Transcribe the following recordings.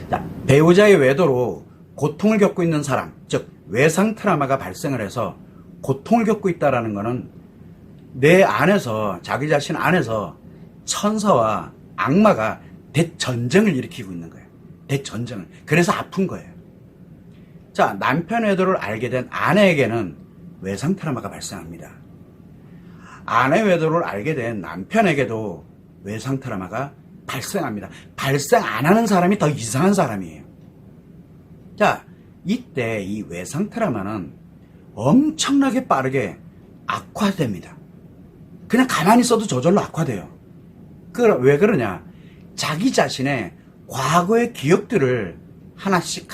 자, 배우자의 외도로 고통을 겪고 있는 사람, 즉 외상 트라우마가 발생을 해서 고통을 겪고 있다는 것은 내 안에서, 자기 자신 안에서 천사와 악마가 대전쟁을 일으키고 있는 거예요. 대전쟁을. 그래서 아픈 거예요. 자, 남편 외도를 알게 된 아내에게는 외상 트라우마가 발생합니다. 아내 외도를 알게 된 남편에게도 외상 트라우마가 발생합니다. 발생 안 하는 사람이 더 이상한 사람이에요. 자, 이때 이 외상 트라우마는 엄청나게 빠르게 악화됩니다. 그냥 가만히 있어도 저절로 악화돼요. 왜 그러냐? 자기 자신의 과거의 기억들을 하나씩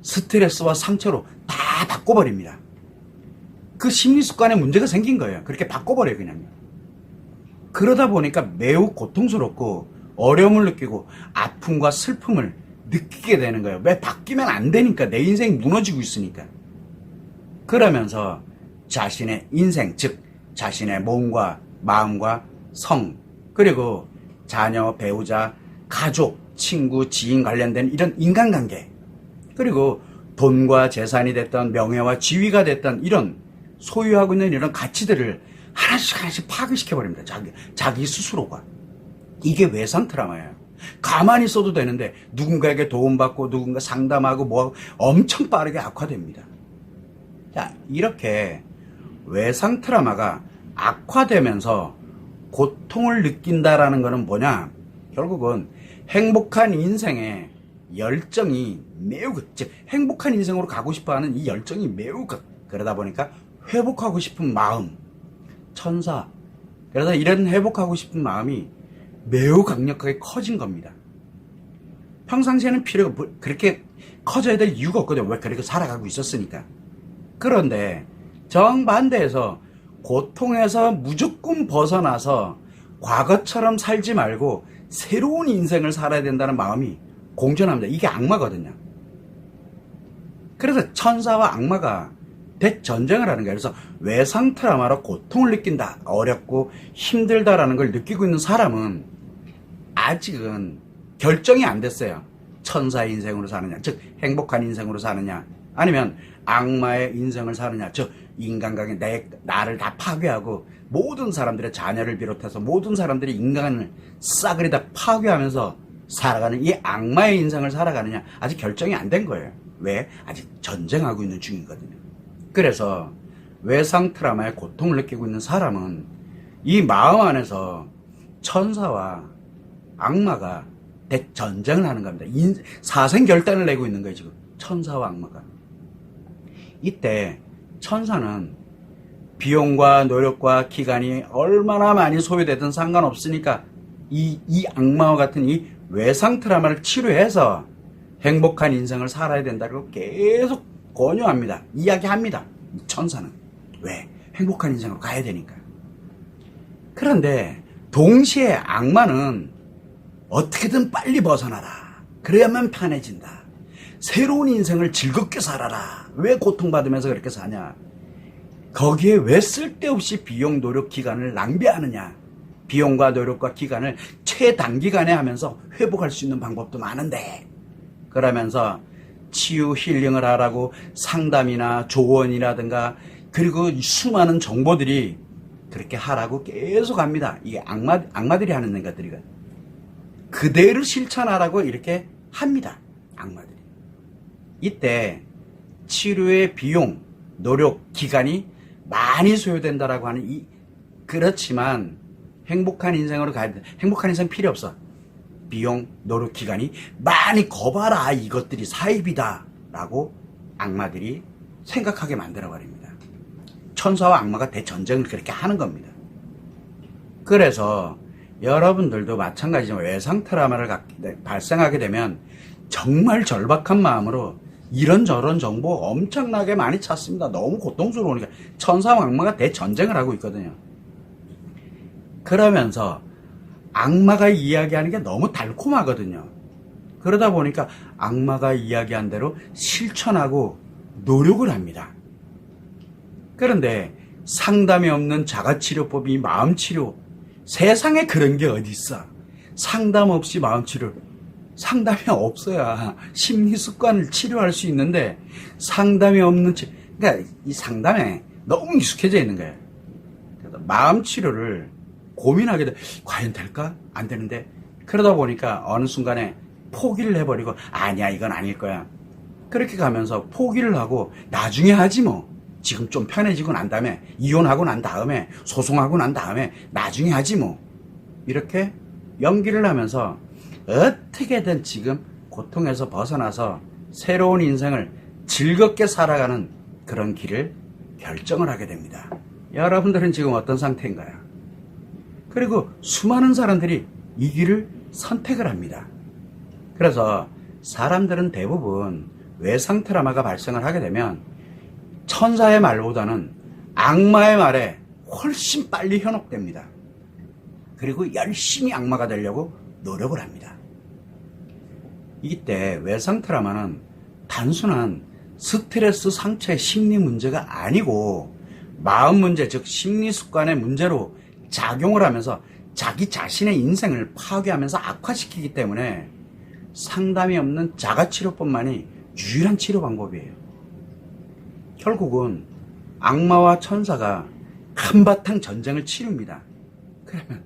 스트레스와 상처로 다 바꿔버립니다. 그 심리 습관에 문제가 생긴 거예요. 그렇게 바꿔버려요, 그냥. 그러다 보니까 매우 고통스럽고 어려움을 느끼고 아픔과 슬픔을 느끼게 되는 거예요. 왜? 바뀌면 안 되니까. 내 인생이 무너지고 있으니까. 그러면서 자신의 인생, 즉 자신의 몸과 마음과 성, 그리고 자녀, 배우자, 가족, 친구, 지인 관련된 이런 인간관계, 그리고 돈과 재산이 됐던 명예와 지위가 됐던 이런 소유하고 있는 이런 가치들을 하나씩 파괴시켜버립니다. 자기 스스로가. 이게 외상 트라우마예요. 가만히 있어도 되는데 누군가에게 도움받고 누군가 상담하고 뭐하고 엄청 빠르게 악화됩니다. 자, 이렇게 외상 트라우마가 악화되면서 고통을 느낀다라는 것은 뭐냐? 결국은 행복한 인생의 열정이 매우, 즉 행복한 인생으로 가고 싶어하는 이 열정이 매우 그러다 보니까 회복하고 싶은 마음, 천사, 그래서 이런 회복하고 싶은 마음이 매우 강력하게 커진 겁니다. 평상시에는 필요가 그렇게 커져야 될 이유가 없거든요. 왜? 그렇게 살아가고 있었으니까. 그런데 정반대에서 고통에서 무조건 벗어나서 과거처럼 살지 말고 새로운 인생을 살아야 된다는 마음이 공존합니다. 이게 악마거든요. 그래서 천사와 악마가 대전쟁을 하는 거예요. 그래서 외상 트라우마로 고통을 느낀다, 어렵고 힘들다라는 걸 느끼고 있는 사람은 아직은 결정이 안 됐어요. 천사의 인생으로 사느냐, 즉 행복한 인생으로 사느냐, 아니면 악마의 인생을 사느냐, 즉 인간관계, 나를 다 파괴하고 모든 사람들의 자녀를 비롯해서 모든 사람들이 인간을 싸그리 다 파괴하면서 살아가는 이 악마의 인생을 살아가느냐, 아직 결정이 안 된 거예요. 왜? 아직 전쟁하고 있는 중이거든요. 그래서 외상 트라우마의 고통을 느끼고 있는 사람은 이 마음 안에서 천사와 악마가 대전쟁을 하는 겁니다. 사생결단을 내고 있는 거예요, 지금. 천사와 악마가. 이때 천사는 비용과 노력과 기간이 얼마나 많이 소요되든 상관없으니까 이 악마와 같은 이 외상 트라우마를 치료해서 행복한 인생을 살아야 된다고 계속 권유합니다. 이야기합니다. 천사는. 왜? 행복한 인생으로 가야 되니까. 그런데 동시에 악마는 어떻게든 빨리 벗어나라. 그래야만 편해진다. 새로운 인생을 즐겁게 살아라. 왜 고통받으면서 그렇게 사냐? 거기에 왜 쓸데없이 비용, 노력, 기간을 낭비하느냐? 비용과 노력과 기간을 최단기간에 하면서 회복할 수 있는 방법도 많은데, 그러면서 치유 힐링을 하라고 상담이나 조언이라든가 그리고 수많은 정보들이 그렇게 하라고 계속 합니다. 이게 악마들이 하는 것들이거든요. 그대로 실천하라고 이렇게 합니다. 악마들이. 이때 치료의 비용, 노력, 기간이 많이 소요된다라고 하는 그렇지만 행복한 인생으로 가야 돼. 행복한 인생 필요 없어. 비용, 노력, 기간이 많이 거봐라. 이것들이 사입이다. 라고 악마들이 생각하게 만들어버립니다. 천사와 악마가 대전쟁을 그렇게 하는 겁니다. 그래서 여러분들도 마찬가지지만 외상 트라우마를 발생하게 되면 정말 절박한 마음으로 이런저런 정보 엄청나게 많이 찾습니다. 너무 고통스러우니까. 천사와 악마가 대전쟁을 하고 있거든요. 그러면서 악마가 이야기하는 게 너무 달콤하거든요. 그러다 보니까 악마가 이야기한 대로 실천하고 노력을 합니다. 그런데 상담이 없는 자가치료법이 마음치료. 세상에 그런 게 어디 있어. 상담 없이 마음치료. 상담이 없어야 심리 습관을 치료할 수 있는데 상담이 없는 그러니까 이 상담에 너무 익숙해져 있는 거예요. 그래서 마음 치료를 고민하게 돼. 과연 될까? 안 되는데 그러다 보니까 어느 순간에 포기를 해버리고 아니야 이건 아닐 거야. 그렇게 가면서 포기를 하고 나중에 하지 뭐. 지금 좀 편해지고 난 다음에 이혼하고 난 다음에 소송하고 난 다음에 나중에 하지 뭐. 이렇게 연기를 하면서 어떻게든 지금 고통에서 벗어나서 새로운 인생을 즐겁게 살아가는 그런 길을 결정을 하게 됩니다. 여러분들은 지금 어떤 상태인가요? 그리고 수많은 사람들이 이 길을 선택을 합니다. 그래서 사람들은 대부분 외상 트라우마가 발생을 하게 되면 천사의 말보다는 악마의 말에 훨씬 빨리 현혹됩니다. 그리고 열심히 악마가 되려고 노력을 합니다. 이때 외상 트라우마는 단순한 스트레스 상처의 심리 문제가 아니고 마음 문제, 즉 심리 습관의 문제로 작용을 하면서 자기 자신의 인생을 파괴하면서 악화시키기 때문에 상담이 없는 자가치료법만이 유일한 치료 방법이에요. 결국은 악마와 천사가 한바탕 전쟁을 치릅니다. 그러면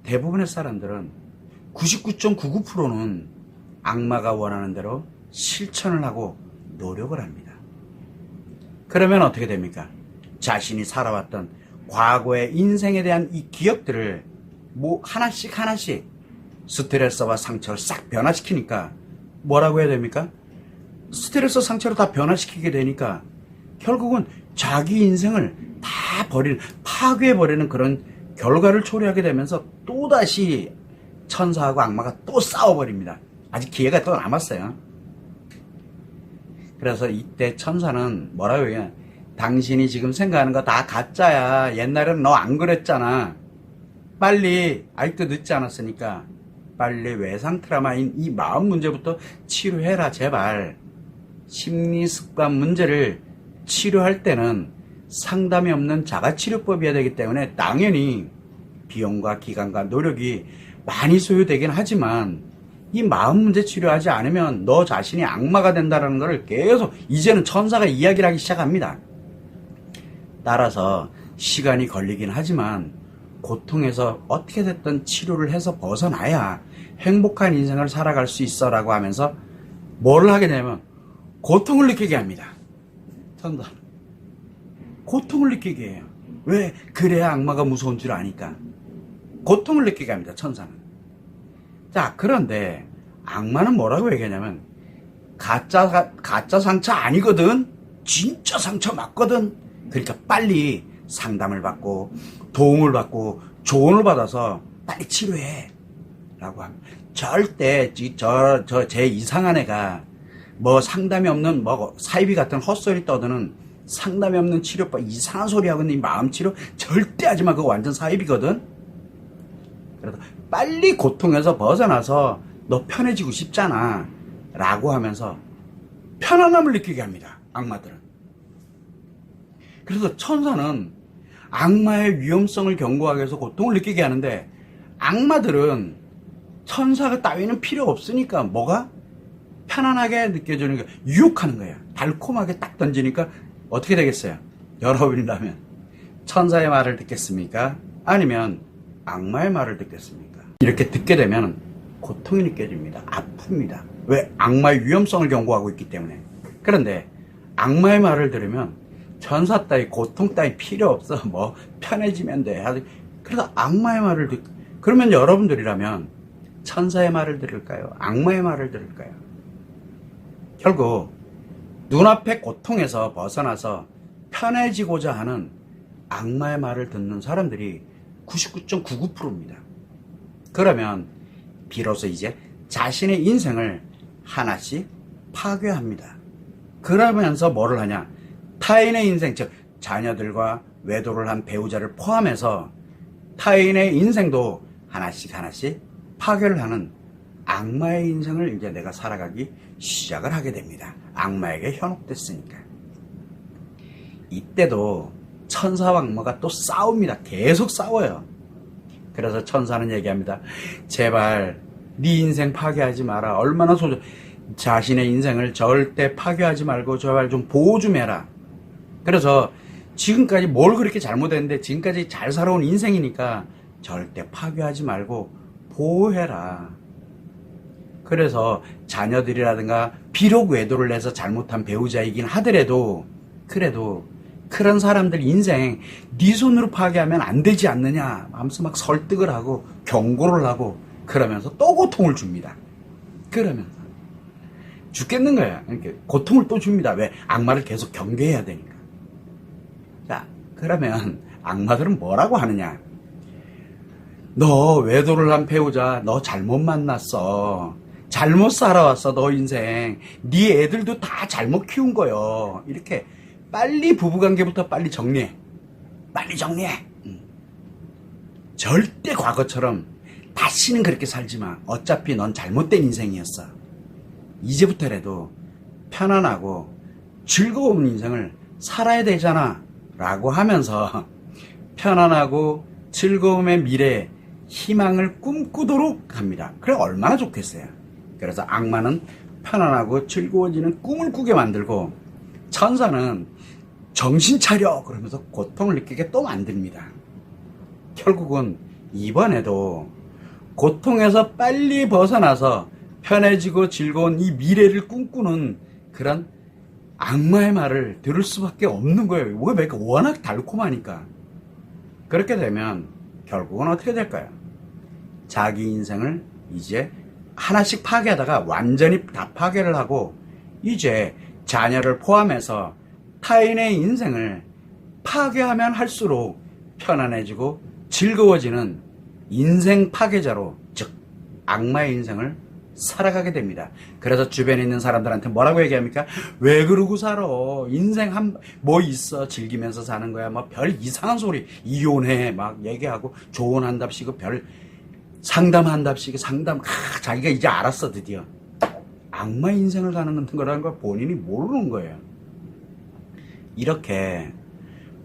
대부분의 사람들은 99.99%는 악마가 원하는 대로 실천을 하고 노력을 합니다. 그러면 어떻게 됩니까? 자신이 살아왔던 과거의 인생에 대한 이 기억들을 하나씩 스트레스와 상처를 싹 변화시키니까 뭐라고 해야 됩니까? 스트레스 상처를 다 변화시키게 되니까 결국은 자기 인생을 다 파괴해버리는 그런 결과를 초래하게 되면서 또다시 천사하고 악마가 또 싸워버립니다. 아직 기회가 또 남았어요. 그래서 이때 천사는 뭐라고 해요? 당신이 지금 생각하는 거 다 가짜야. 옛날에는 너 안 그랬잖아. 빨리, 아직도 늦지 않았으니까 빨리 외상 트라우마인 이 마음 문제부터 치료해라 제발. 심리 습관 문제를 치료할 때는 상담이 없는 자가치료법이어야 되기 때문에 당연히 비용과 기간과 노력이 많이 소요되긴 하지만 이 마음 문제 치료하지 않으면 너 자신이 악마가 된다는 것을 계속 이제는 천사가 이야기를 하기 시작합니다. 따라서 시간이 걸리긴 하지만 고통에서 어떻게 됐든 치료를 해서 벗어나야 행복한 인생을 살아갈 수 있어라고 하면서 뭘 하게 되면 고통을 느끼게 합니다. 천사. 고통을 느끼게 해요. 왜? 그래야 악마가 무서운 줄 아니까. 고통을 느끼게 합니다. 천사는. 자, 그런데 악마는 뭐라고 얘기하냐면 가짜 상처 아니거든. 진짜 상처 맞거든. 그러니까 빨리 상담을 받고 도움을 받고 조언을 받아서 빨리 치료해 라고 합니다. 절대 제 이상한 애가 뭐 상담이 없는 뭐 사이비 같은 헛소리 떠드는 상담이 없는 치료법 이상한 소리 하고 있는 이 마음치료 절대 하지마. 그거 완전 사이비거든. 그래서 빨리 고통에서 벗어나서 너 편해지고 싶잖아 라고 하면서 편안함을 느끼게 합니다. 악마들은. 그래서 천사는 악마의 위험성을 경고하기 위해서 고통을 느끼게 하는데 악마들은 천사가 따위는 필요 없으니까 뭐가? 편안하게 느껴지는 게 유혹하는 거예요. 달콤하게 딱 던지니까 어떻게 되겠어요? 여러분이라면 천사의 말을 듣겠습니까? 아니면 악마의 말을 듣겠습니까? 이렇게 듣게 되면 고통이 느껴집니다. 아픕니다. 왜? 악마의 위험성을 경고하고 있기 때문에. 그런데 악마의 말을 들으면 천사 따위 고통 따위 필요 없어. 뭐 편해지면 돼. 그래서 악마의 말을 그러면 여러분들이라면 천사의 말을 들을까요? 악마의 말을 들을까요? 결국 눈앞의 고통에서 벗어나서 편해지고자 하는 악마의 말을 듣는 사람들이 99.99%입니다. 그러면 비로소 이제 자신의 인생을 하나씩 파괴합니다. 그러면서 뭐를 하냐? 타인의 인생, 즉 자녀들과 외도를 한 배우자를 포함해서 타인의 인생도 하나씩 파괴를 하는 악마의 인생을 이제 내가 살아가기 시작을 하게 됩니다. 악마에게 현혹됐으니까. 이때도 천사와 악마가 또 싸웁니다. 계속 싸워요. 그래서 천사는 얘기합니다. 제발 네 인생 파괴하지 마라. 얼마나 자신의 인생을 절대 파괴하지 말고 제발 좀 보호 좀 해라. 그래서 지금까지 뭘 그렇게 잘못했는데 지금까지 잘 살아온 인생이니까 절대 파괴하지 말고 보호해라. 그래서 자녀들이라든가 비록 외도를 내서 잘못한 배우자이긴 하더라도 그래도 그런 사람들 인생 네 손으로 파괴하면 안 되지 않느냐 하면서 막 설득을 하고 경고를 하고 그러면서 또 고통을 줍니다. 그러면서 죽겠는 거야. 이렇게 고통을 또 줍니다. 왜? 악마를 계속 경계해야 되니까. 자, 그러면 악마들은 뭐라고 하느냐? 너 외도를 한 배우자 너 잘못 만났어. 잘못 살아왔어. 너 인생. 네 애들도 다 잘못 키운 거요. 이렇게 빨리 부부관계부터 빨리 정리해. 빨리 정리해. 절대 과거처럼 다시는 그렇게 살지 마. 어차피 넌 잘못된 인생이었어. 이제부터라도 편안하고 즐거운 인생을 살아야 되잖아. 라고 하면서 편안하고 즐거움의 미래에 희망을 꿈꾸도록 합니다. 그래 얼마나 좋겠어요. 그래서 악마는 편안하고 즐거워지는 꿈을 꾸게 만들고 천사는 정신 차려 그러면서 고통을 느끼게 또 만듭니다. 결국은 이번에도 고통에서 빨리 벗어나서 편해지고 즐거운 이 미래를 꿈꾸는 그런 악마의 말을 들을 수밖에 없는 거예요. 왜? 그러니까 워낙 달콤하니까. 그렇게 되면 결국은 어떻게 될까요? 자기 인생을 이제 하나씩 파괴하다가 완전히 다 파괴를 하고 이제 자녀를 포함해서 타인의 인생을 파괴하면 할수록 편안해지고 즐거워지는 인생 파괴자로, 즉 악마의 인생을 살아가게 됩니다. 그래서 주변에 있는 사람들한테 뭐라고 얘기합니까? 왜 그러고 살아? 인생 뭐 있어? 즐기면서 사는 거야. 뭐 별 이상한 소리. 이혼해. 막 얘기하고 조언한답시고 별 상담한답시고 자기가 이제 알았어 드디어. 악마 인생을 가는 거라는 걸 본인이 모르는 거예요. 이렇게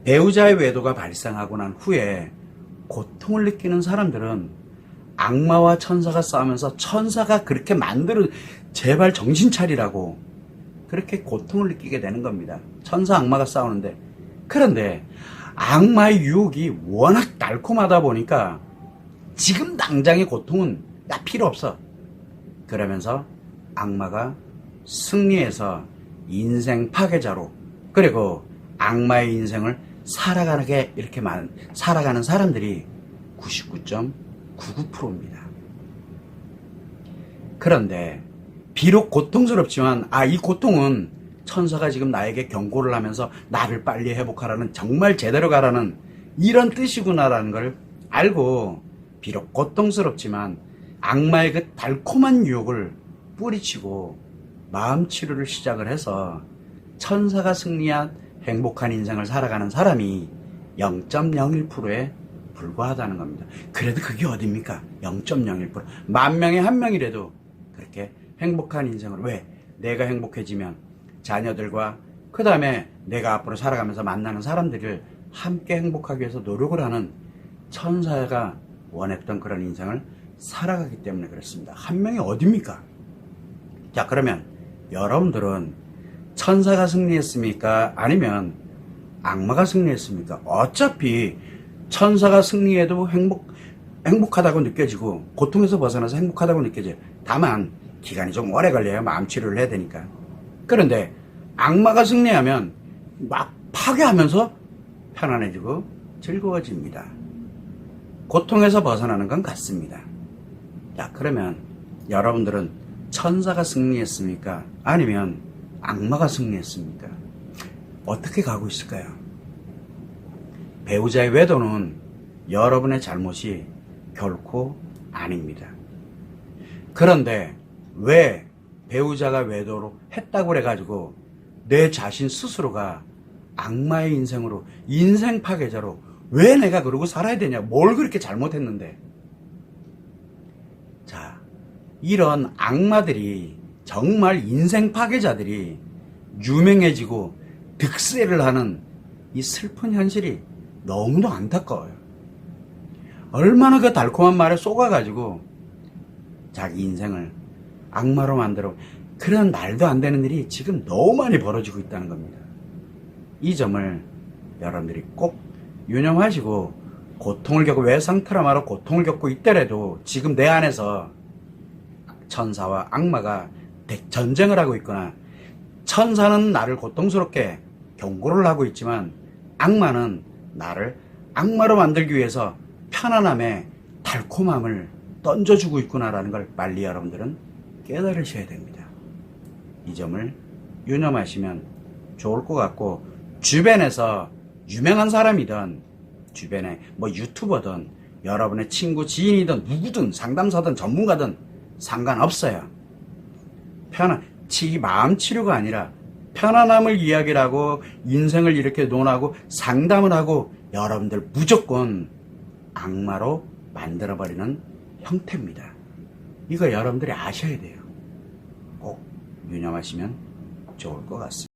배우자의 외도가 발생하고 난 후에 고통을 느끼는 사람들은 악마와 천사가 싸우면서 천사가 그렇게 만들어 제발 정신 차리라고 그렇게 고통을 느끼게 되는 겁니다. 천사 악마가 싸우는데 그런데 악마의 유혹이 워낙 달콤하다 보니까 지금 당장의 고통은 나 필요 없어. 그러면서 악마가 승리해서 인생 파괴자로 그리고 악마의 인생을 살아가는 사람들이 99.99%입니다. 그런데 비록 고통스럽지만 이 고통은 천사가 지금 나에게 경고를 하면서 나를 빨리 회복하라는 정말 제대로 가라는 이런 뜻이구나라는 걸 알고 비록 고통스럽지만 악마의 그 달콤한 유혹을 뿌리치고 마음 치료를 시작을 해서 천사가 승리한 행복한 인생을 살아가는 사람이 0.01%에 불과하다는 겁니다. 그래도 그게 어딥니까? 0.01%. 10,000명에 1명이라도 그렇게 행복한 인생을 왜? 내가 행복해지면 자녀들과 그 다음에 내가 앞으로 살아가면서 만나는 사람들을 함께 행복하기 위해서 노력을 하는 천사가 원했던 그런 인생을 살아가기 때문에 그렇습니다. 1명이 어딥니까? 자, 그러면 여러분들은 천사가 승리했습니까? 아니면 악마가 승리했습니까? 어차피 천사가 승리해도 행복하다고 느껴지고 고통에서 벗어나서 행복하다고 느껴져요. 다만 기간이 좀 오래 걸려요. 마음 치료를 해야 되니까. 그런데 악마가 승리하면 막 파괴하면서 편안해지고 즐거워집니다. 고통에서 벗어나는 건 같습니다. 자, 그러면 여러분들은 천사가 승리했습니까? 아니면 악마가 승리했습니까? 어떻게 가고 있을까요? 배우자의 외도는 여러분의 잘못이 결코 아닙니다. 그런데 왜 배우자가 외도로 했다고 그래가지고 내 자신 스스로가 악마의 인생으로 인생 파괴자로 왜 내가 그러고 살아야 되냐? 뭘 그렇게 잘못했는데? 자, 이런 악마들이 정말 인생 파괴자들이 유명해지고 득세를 하는 이 슬픈 현실이 너무도 안타까워요. 얼마나 그 달콤한 말에 속아가지고 자기 인생을 악마로 만들어 그런 말도 안 되는 일이 지금 너무 많이 벌어지고 있다는 겁니다. 이 점을 여러분들이 꼭 유념하시고 고통을 겪고 외상 트라우마로 고통을 겪고 있더라도 지금 내 안에서 천사와 악마가 전쟁을 하고 있거나 천사는 나를 고통스럽게 경고를 하고 있지만 악마는 나를 악마로 만들기 위해서 편안함에 달콤함을 던져주고 있구나라는 걸 빨리 여러분들은 깨달으셔야 됩니다. 이 점을 유념하시면 좋을 것 같고 주변에서 유명한 사람이든 주변에 뭐 유튜버든 여러분의 친구 지인이든 누구든 상담사든 전문가든 상관없어요. 마음 치료가 아니라 편안함을 이야기를 하고 인생을 이렇게 논하고 상담을 하고 여러분들 무조건 악마로 만들어버리는 형태입니다. 이거 여러분들이 아셔야 돼요. 꼭 유념하시면 좋을 것 같습니다.